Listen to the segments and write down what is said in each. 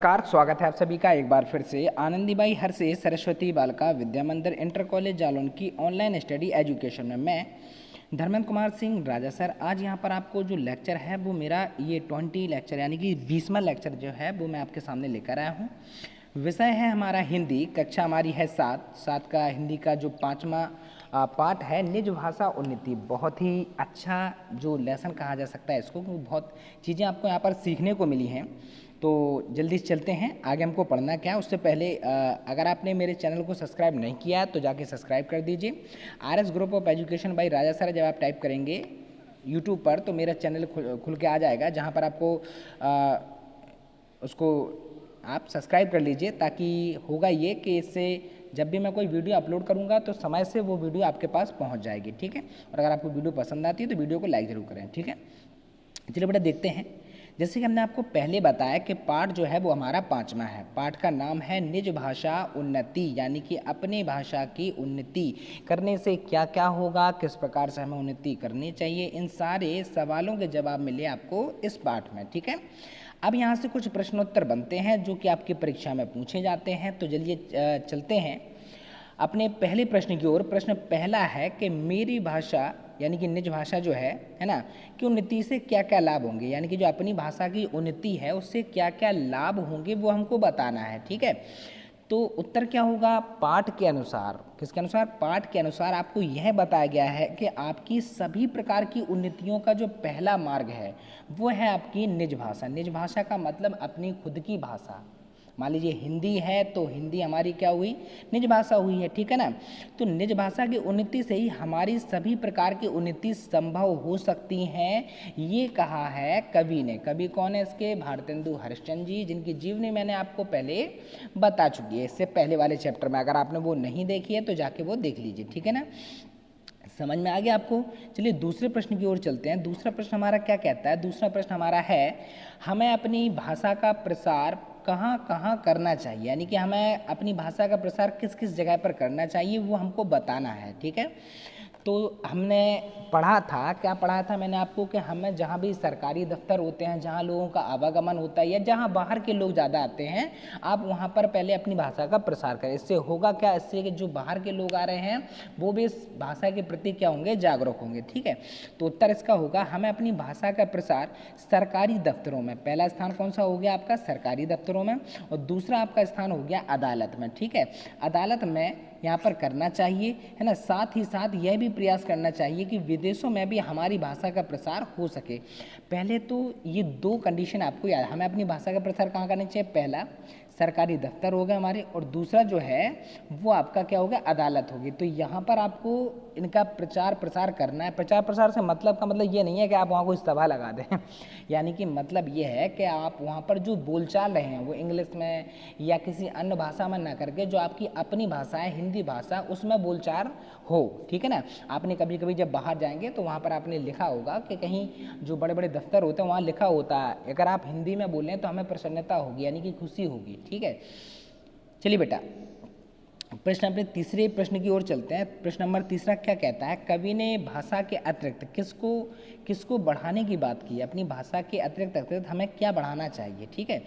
Car स्वागत है आप सभी का एक बार फिर से आनंदीबाई हरसे सरस्वती बालिका विद्या मंदिर इंटर कॉलेज जालौन की ऑनलाइन स्टडी एजुकेशन में मैं धर्मेंद्र कुमार सिंह राजा सर आज यहाँ पर आपको जो लेक्चर है वो मेरा ये 20 लेक्चर यानी कि 20वां लेक्चर जो है वो मैं आपके सामने लेकर आया हूँ। विषय है हमारा हिंदी, कक्षा हमारी है 7 का हिंदी का जो 5वां पार्ट है निज भाषा उन्नति। बहुत ही अच्छा जो लेसन कहा जा सकता है इसको, क्योंकि बहुत चीज़ें आपको यहाँ पर सीखने को मिली हैं। तो जल्दी से चलते हैं आगे, हमको पढ़ना क्या है उससे पहले अगर आपने मेरे चैनल को सब्सक्राइब नहीं किया तो जाके सब्सक्राइब कर दीजिए। RS group of education by Raja sir जब आप टाइप करेंगे यूट्यूब पर तो मेरा चैनल खुल के आ जाएगा, जहाँ पर आपको उसको आप सब्सक्राइब कर लीजिए, ताकि होगा ये कि इससे जब भी मैं कोई वीडियो अपलोड करूँगा तो समय से वो वीडियो आपके पास पहुँच जाएगी। ठीक है, और अगर आपको वीडियो पसंद आती है तो वीडियो को लाइक ज़रूर करें। ठीक है, चलिए बेटा देखते हैं। जैसे कि हमने आपको पहले बताया कि पाठ जो है वो हमारा 5वां है। पाठ का नाम है निज भाषा उन्नति, यानी कि अपनी भाषा की उन्नति करने से क्या क्या होगा, किस प्रकार से हमें उन्नति करनी चाहिए, इन सारे सवालों के जवाब मिले आपको इस पाठ में। ठीक है, अब यहाँ से कुछ प्रश्नोत्तर बनते हैं जो कि आपकी परीक्षा में पूछे जाते हैं। तो चलिए चलते हैं अपने पहले प्रश्न की ओर। प्रश्न पहला है कि मेरी भाषा यानी कि निज भाषा जो है ना, कि उन्नति से क्या क्या लाभ होंगे, यानी कि जो अपनी भाषा की उन्नति है उससे क्या क्या लाभ होंगे वो हमको बताना है। ठीक है, तो उत्तर क्या होगा, पाठ के अनुसार। किसके अनुसार? पाठ के अनुसार आपको यह बताया गया है कि आपकी सभी प्रकार की उन्नतियों का जो पहला मार्ग है वो है आपकी निज भाषा। निज भाषा का मतलब अपनी खुद की भाषा। मान लीजिए हिंदी है तो हिंदी हमारी क्या हुई, निज भाषा हुई है। ठीक है ना, तो निज भाषा की उन्नति से ही हमारी सभी प्रकार की उन्नति संभव हो सकती हैं, ये कहा है कवि ने। कवि कौन है इसके? भारतेंदु हरिश्चंद्र जी, जिनकी जीवनी मैंने आपको पहले बता चुकी है इससे पहले वाले चैप्टर में। अगर आपने वो नहीं देखी है तो जाके वो देख लीजिए। ठीक है ना, समझ में आ गया आपको? चलिए दूसरे प्रश्न की ओर चलते हैं। दूसरा प्रश्न हमारा क्या कहता है? दूसरा प्रश्न हमारा है हमें अपनी भाषा का प्रसार कहाँ कहाँ करना चाहिए, यानी कि हमें अपनी भाषा का प्रसार किस किस जगह पर करना चाहिए वो हमको बताना है। ठीक है, तो हमने पढ़ा था, क्या पढ़ा था मैंने आपको, कि हमें जहाँ भी सरकारी दफ्तर होते हैं, जहाँ लोगों का आवागमन होता है या जहाँ बाहर के लोग ज़्यादा आते हैं, आप वहाँ पर पहले अपनी भाषा का प्रसार करें। इससे होगा क्या, इससे कि जो बाहर के लोग आ रहे हैं वो भी इस भाषा के प्रति क्या होंगे, जागरूक होंगे। ठीक है, तो उत्तर इसका होगा हमें अपनी भाषा का प्रसार सरकारी दफ्तरों में। पहला स्थान कौन सा हो गया आपका? सरकारी दफ्तरों में, और दूसरा आपका स्थान हो गया अदालत में। ठीक है, अदालत में यहाँ पर करना चाहिए, है ना। साथ ही साथ यह भी प्रयास करना चाहिए कि विदेशों में भी हमारी भाषा का प्रसार हो सके। पहले तो ये 2 कंडीशन आपको याद, हमें अपनी भाषा का प्रसार कहाँ करना चाहिए? पहला सरकारी दफ्तर हो गए हमारे, और दूसरा जो है वो आपका क्या होगा, अदालत होगी। तो यहाँ पर आपको इनका प्रचार प्रसार करना है। प्रचार प्रसार से मतलब का मतलब ये नहीं है कि आप वहाँ कोई सभा लगा दें यानी कि मतलब ये है कि आप वहाँ पर जो बोलचाल रहे हैं वो इंग्लिश में या किसी अन्य भाषा में ना करके जो आपकी अपनी भाषा है हिंदी भाषा उसमें बोलचाल हो। ठीक है ना, आपने कभी कभी जब बाहर जाएंगे तो वहाँ पर आपने लिखा होगा कि कहीं जो बड़े बड़े दफ्तर होते हैं वहाँ लिखा होता है अगर आप हिंदी में बोलें तो हमें प्रसन्नता होगी, यानी कि खुशी होगी। ठीक है, चलिए बेटा प्रश्न अपने तीसरे प्रश्न की ओर चलते हैं। प्रश्न नंबर तीसरा क्या कहता है? कवि ने भाषा के अतिरिक्त किसको किसको बढ़ाने की बात की? अपनी भाषा के अतिरिक्त हमें क्या बढ़ाना चाहिए? ठीक है,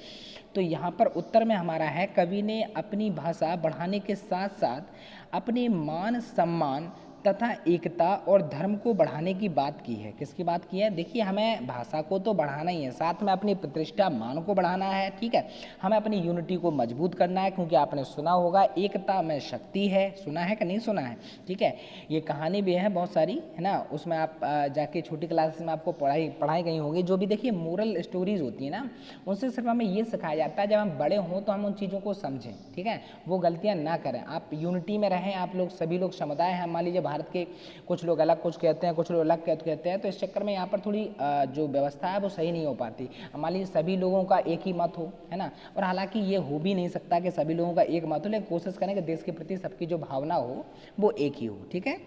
तो यहाँ पर उत्तर में हमारा है कवि ने अपनी भाषा बढ़ाने के साथ साथ अपने मान सम्मान तथा एकता और धर्म को बढ़ाने की बात की है। किसकी बात की है? देखिए हमें भाषा को तो बढ़ाना ही है, साथ में अपनी प्रतिष्ठा मान को बढ़ाना है। ठीक है, हमें अपनी यूनिटी को मजबूत करना है, क्योंकि आपने सुना होगा एकता में शक्ति है। सुना है कि नहीं सुना है? ठीक है, ये कहानी भी है बहुत सारी, है ना, उसमें आप जाके छोटी क्लासेस में आपको पढ़ाई गई होगी। जो भी देखिए मोरल स्टोरीज होती है ना, उनसे सिर्फ हमें ये सिखाया जाता है जब हम बड़े हों तो हम उन चीज़ों को समझें। ठीक है, वो गलतियाँ ना करें, आप यूनिटी में रहें। आप लोग सभी लोग समुदाय हैं, मान लीजिए भारत के कुछ लोग अलग कुछ कहते हैं, कुछ लोग अलग कहते हैं, तो इस चक्कर में यहाँ पर थोड़ी जो व्यवस्था है वो सही नहीं हो पाती। मान लीजिए सभी लोगों का एक ही मत हो, है ना, और हालांकि ये हो भी नहीं सकता कि सभी लोगों का एक मत हो, लेकिन कोशिश करें कि देश के प्रति सबकी जो भावना हो वो एक ही हो। ठीक है,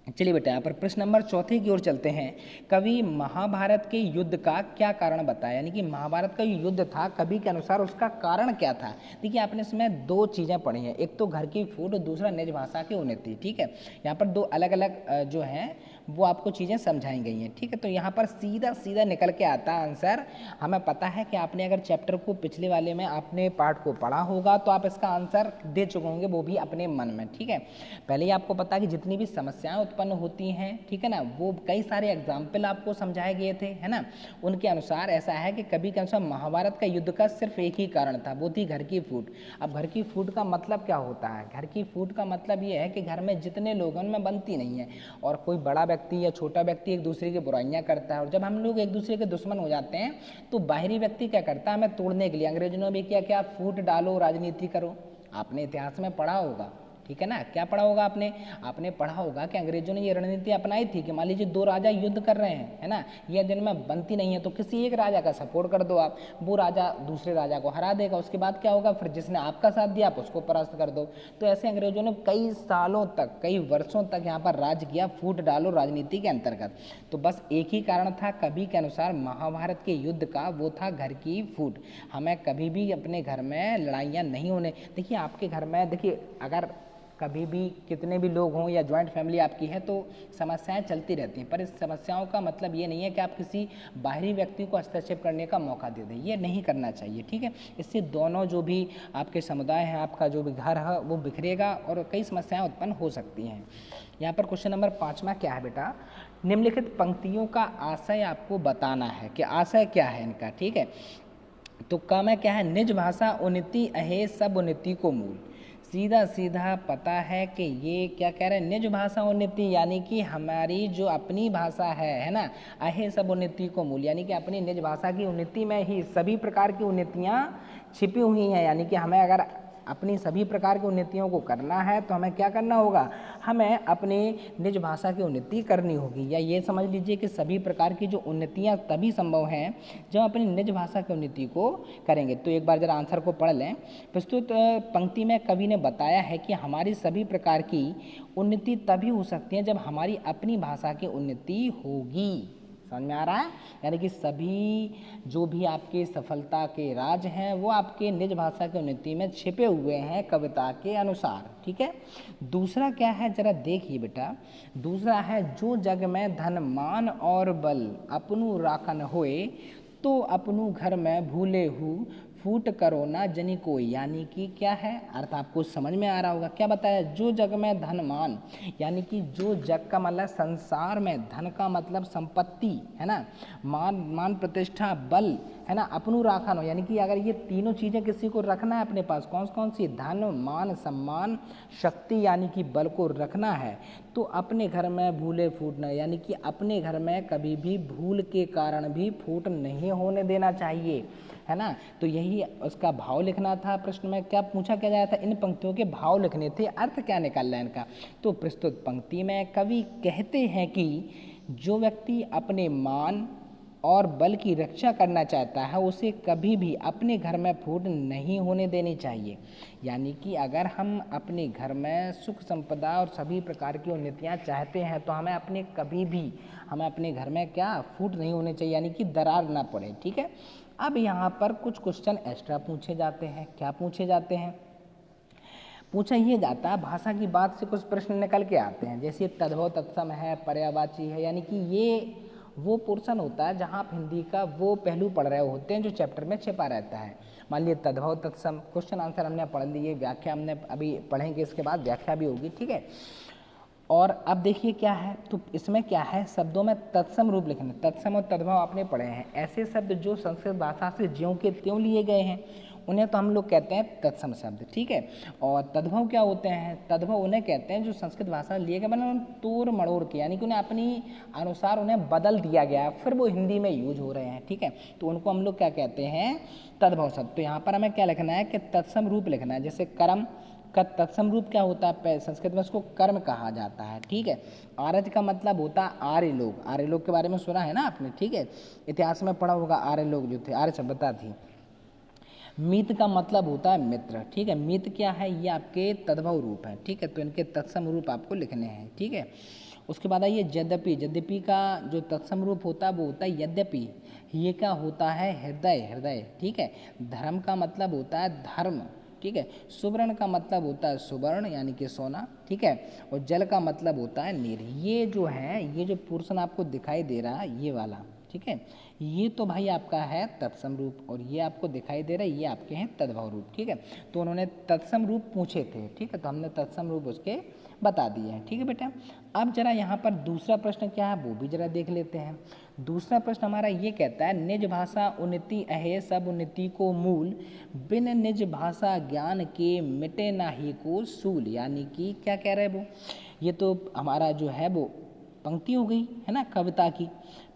चलिए बेटा यहाँ पर प्रश्न नंबर चौथे की ओर चलते हैं। कवि महाभारत के युद्ध का क्या कारण बताया, यानी कि महाभारत का युद्ध था कवि के अनुसार उसका कारण क्या था? देखिए आपने इसमें 2 चीज़ें पढ़ी हैं, एक तो घर की फूट और दूसरा निज भाषा की उन्नति। ठीक है, यहाँ पर 2 अलग अलग जो हैं वो आपको चीज़ें समझाई गई हैं, ठीक है। तो यहाँ पर सीधा सीधा निकल के आता है आंसर। हमें पता है कि आपने अगर चैप्टर को पिछले वाले में आपने पार्ट को पढ़ा होगा तो आप इसका आंसर दे चुके होंगे, वो भी अपने मन में, ठीक है। पहले ही आपको पता है कि जितनी भी समस्याएं उत्पन्न होती हैं, ठीक है ना, वो कई सारे एग्जाम्पल आपको समझाए गए थे, है ना। उनके अनुसार ऐसा है कि कभी के अनुसार महाभारत का युद्ध का सिर्फ एक ही कारण था, वो थी घर की फूट। अब घर की फूट का मतलब क्या होता है? घर की फूट का मतलब ये है कि घर में जितने लोगों में बनती नहीं है, और कोई बड़ा व्यक्ति या छोटा व्यक्ति एक दूसरे की बुराइयां करता है, और जब हम लोग एक दूसरे के दुश्मन हो जाते हैं तो बाहरी व्यक्ति क्या करता है? हमें तोड़ने के लिए। अंग्रेजों ने भी किया क्या? फूट डालो, राजनीति करो। आपने इतिहास में पढ़ा होगा, ठीक है ना। क्या पढ़ा होगा आपने? आपने पढ़ा होगा कि अंग्रेजों ने ये रणनीति अपनाई थी कि मान लीजिए दो राजा युद्ध कर रहे हैं, है ना, ये जिनमें बनती नहीं है, तो किसी एक राजा का सपोर्ट कर दो आप, वो राजा दूसरे राजा को हरा देगा। उसके बाद क्या होगा? फिर जिसने आपका साथ दिया आप उसको परास्त कर दो। तो ऐसे अंग्रेजों ने कई सालों तक, कई वर्षों तक यहाँ पर राज किया, फूट डालो राजनीति के अंतर्गत। तो बस एक ही कारण था कवि के अनुसार महाभारत के युद्ध का, वो था घर की फूट। हमें कभी भी अपने घर में लड़ाइयाँ नहीं होने। देखिए आपके घर में, देखिए अगर कभी भी कितने भी लोग हों या जॉइंट फैमिली आपकी है तो समस्याएं चलती रहती हैं, पर इस समस्याओं का मतलब ये नहीं है कि आप किसी बाहरी व्यक्ति को हस्तक्षेप करने का मौका दे दें, ये नहीं करना चाहिए, ठीक है। इससे दोनों जो भी आपके समुदाय हैं, आपका जो भी घर है वो बिखरेगा और कई समस्याएं उत्पन्न हो सकती हैं। यहाँ पर क्वेश्चन नंबर 5वां क्या है बेटा? निम्नलिखित पंक्तियों का आशय आपको बताना है कि आशय क्या है इनका, ठीक है। तो काम है क्या है? निज भाषा उन्नति अहे सब उन्नति को मूल। सीधा सीधा पता है कि ये क्या कह रहे हैं? निज भाषा उन्नति, यानी कि हमारी जो अपनी भाषा है ना, अहे सब उन्नति को मूल, यानी कि अपनी निज भाषा की उन्नति में ही सभी प्रकार की उन्नतियाँ छिपी हुई हैं। यानी कि हमें अगर अपनी सभी प्रकार की उन्नतियों को करना है तो हमें क्या करना होगा? हमें अपनी निज भाषा की उन्नति करनी होगी। या ये समझ लीजिए कि सभी प्रकार की जो उन्नतियाँ तभी संभव हैं जब अपनी निज भाषा की उन्नति को करेंगे। तो एक बार जरा आंसर को पढ़ लें। प्रस्तुत पंक्ति में कवि ने बताया है कि हमारी सभी प्रकार की उन्नति तभी हो सकती है जब हमारी अपनी भाषा की उन्नति होगी। समझ में आ रहा है? यानी कि सभी जो भी आपके सफलता के राज हैं वो आपके निज भाषा की उन्नति में छिपे हुए हैं कविता के अनुसार, ठीक है। दूसरा क्या है जरा देखिए बेटा। दूसरा है जो जग में धन मान और बल अपनू राखन होए, तो अपनू घर में भूले हूँ फूट करो ना जनी कोई। यानी कि क्या है अर्थ? आपको समझ में आ रहा होगा। क्या बताया? जो जग में धन मान, यानी कि जो जग का मतलब संसार में, धन का मतलब संपत्ति, है ना, मान प्रतिष्ठा, बल, है ना, अपनू राखन हो, यानी कि अगर ये तीनों चीज़ें किसी को रखना है अपने पास, कौन कौन सी? धन, मान, सम्मान, शक्ति, यानी कि बल को रखना है, तो अपने घर में भूले फूटना, यानी कि अपने घर में कभी भी भूल के कारण भी फूट नहीं होने देना चाहिए, है ना। तो यही उसका भाव लिखना था। प्रश्न में क्या पूछा क्या जाता था? इन पंक्तियों के भाव लिखने थे, अर्थ क्या निकालना है इनका। तो प्रस्तुत पंक्ति में कवि कहते हैं कि जो व्यक्ति अपने मान और बल की रक्षा करना चाहता है उसे कभी भी अपने घर में फूट नहीं होने देनी चाहिए। यानी कि अगर हम अपने घर में सुख संपदा और सभी प्रकार की उन्नतियां चाहते हैं तो हमें अपने घर में क्या फूट नहीं होने चाहिए, यानी कि दरार ना पड़े, ठीक है। अब यहाँ पर कुछ क्वेश्चन एक्स्ट्रा पूछे जाते हैं। क्या पूछे जाते हैं? पूछा ये जाता है भाषा की बात से कुछ प्रश्न निकल के आते हैं, जैसे तद्भव तत्सम है, पर्यायवाची है, यानी कि ये वो पोर्शन होता है जहाँ आप हिंदी का वो पहलू पढ़ रहे होते हैं जो चैप्टर में छिपा रहता है। मान लीजिए तद्भव तत्सम, क्वेश्चन आंसर हमने पढ़ लिए, व्याख्या हमने अभी पढ़ेंगे, इसके बाद व्याख्या भी होगी, ठीक है। और अब देखिए क्या है, तो इसमें क्या है? शब्दों में तत्सम रूप लिखना। तत्सम और तद्भव आपने पढ़े हैं, ऐसे शब्द जो संस्कृत भाषा से ज्यों के त्यों लिए गए हैं उन्हें तो हम लोग कहते हैं तत्सम शब्द, ठीक है। और तद्भव क्या होते हैं? तद्भव उन्हें कहते हैं जो संस्कृत भाषा लिए गए मैंने तोड़ मड़ोड़ के, यानी कि उन्हें अपनी अनुसार उन्हें बदल दिया गया फिर वो हिंदी में यूज हो रहे हैं, ठीक है। तो उनको हम लोग क्या कहते हैं? तद्भव शब्द। तो यहाँ पर हमें क्या लिखना है कि तत्सम रूप लिखना है। जैसे कर्म का तत्सम रूप क्या होता है? संस्कृत में उसको कर्म कहा जाता है, ठीक है। आर्य का मतलब होता है आर्य लोग। आर्य लोग के बारे में सुना है ना आपने, ठीक है, इतिहास में पढ़ा होगा। आर्य लोग जो थे, आर्य सभ्यता थी। मित का मतलब होता है मित्र, ठीक है। मित क्या है? ये आपके तद्भव रूप है, ठीक है। तो इनके तत्सम रूप आपको लिखने हैं, ठीक है। उसके बाद आइए यद्यपि। यद्यपि का जो तत्सम रूप होता है वो होता है यद्यपि। ये क्या होता है? हृदय, हृदय, ठीक है। धर्म का मतलब होता है धर्म, ठीक है। सुवर्ण का मतलब होता है सुवर्ण यानी कि सोना, ठीक है, और जल का मतलब होता है नीर। ये जो है, ये जो पोर्शन आपको दिखाई दे रहा है ये वाला, ठीक है, ये तो भाई आपका है तत्सम रूप, और ये आपको दिखाई दे रहा है ये आपके हैं तद्भव रूप, ठीक है। तो उन्होंने तत्सम रूप पूछे थे, ठीक है, तो हमने तत्सम रूप उसके बता दिए हैं, ठीक है बेटा। अब जरा यहाँ पर दूसरा प्रश्न क्या है वो भी जरा देख लेते हैं। दूसरा प्रश्न हमारा ये कहता है, निज भाषा उन्नति अहे सब उन्नति को मूल, बिन निज भाषा ज्ञान के मिटे नाही को सूल। यानी कि क्या कह रहे हैं वो, ये तो हमारा जो है वो पंक्ति हो गई है ना कविता की।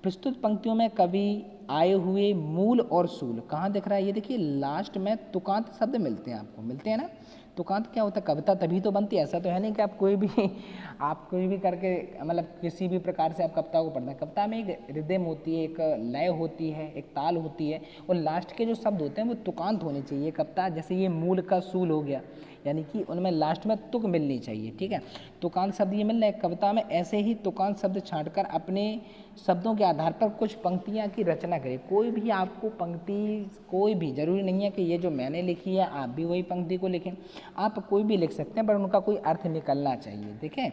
प्रस्तुत पंक्तियों में कवि आए हुए मूल और सूल कहाँ दिख रहा है, ये देखिए लास्ट में तुकांत शब्द मिलते हैं, आपको मिलते हैं ना। तुकांत क्या होता है, कविता तभी तो बनती है, ऐसा तो है नहीं कि आप कोई भी करके मतलब किसी भी प्रकार से आप कविता को पढ़ते हैं। कविता में एक रिदम होती है, एक लय होती है, एक ताल होती है, और लास्ट के जो शब्द होते हैं वो तुकांत होने चाहिए। कविता जैसे ये मूल का सूल हो गया, यानी कि उनमें लास्ट में तुक मिलनी चाहिए, ठीक है। तुकांत शब्द ये मिल रहे हैं कविता में, ऐसे ही तुकांत शब्द छांटकर अपने शब्दों के आधार पर कुछ पंक्तियाँ की रचना करें। कोई भी आपको पंक्ति, कोई भी जरूरी नहीं है कि ये जो मैंने लिखी है आप भी वही पंक्ति को लिखें, आप कोई भी लिख सकते हैं, पर उनका कोई अर्थ निकलना चाहिए, देखें।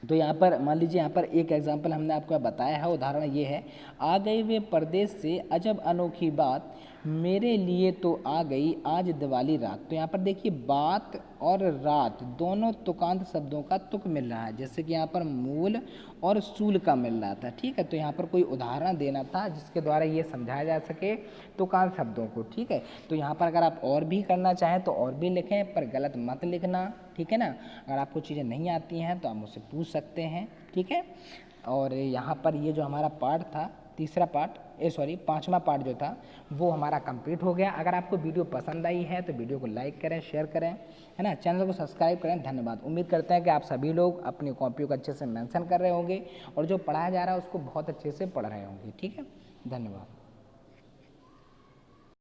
तो यहाँ पर मान लीजिए, यहाँ पर एक एग्जाम्पल हमने आपको बताया है, उदाहरण ये है, आ गए वे परदेश से अजब अनोखी बात, मेरे लिए तो आ गई आज दिवाली रात। तो यहाँ पर देखिए बात और रात दोनों तुकांत शब्दों का तुक मिल रहा है, जैसे कि यहाँ पर मूल और सूल का मिल रहा था, ठीक है। तो यहाँ पर कोई उदाहरण देना था जिसके द्वारा ये समझाया जा सके तुकांत शब्दों को, ठीक है। तो यहाँ पर अगर आप और भी करना चाहें तो और भी लिखें, पर गलत मत लिखना, ठीक है ना। अगर आपको चीज़ें नहीं आती हैं तो आप मुझसे पूछ सकते हैं, ठीक है। और यहाँ पर ये जो हमारा पार्ट था, तीसरा पार्ट, पांचवा पार्ट जो था वो हमारा कंप्लीट हो गया। अगर आपको वीडियो पसंद आई है तो वीडियो को लाइक करें, शेयर करें, है ना, चैनल को सब्सक्राइब करें। धन्यवाद। उम्मीद करते हैं कि आप सभी लोग अपनी कॉपियों को अच्छे से मेंशन कर रहे होंगे और जो पढ़ाया जा रहा है उसको बहुत अच्छे से पढ़ रहे होंगे, ठीक है। धन्यवाद।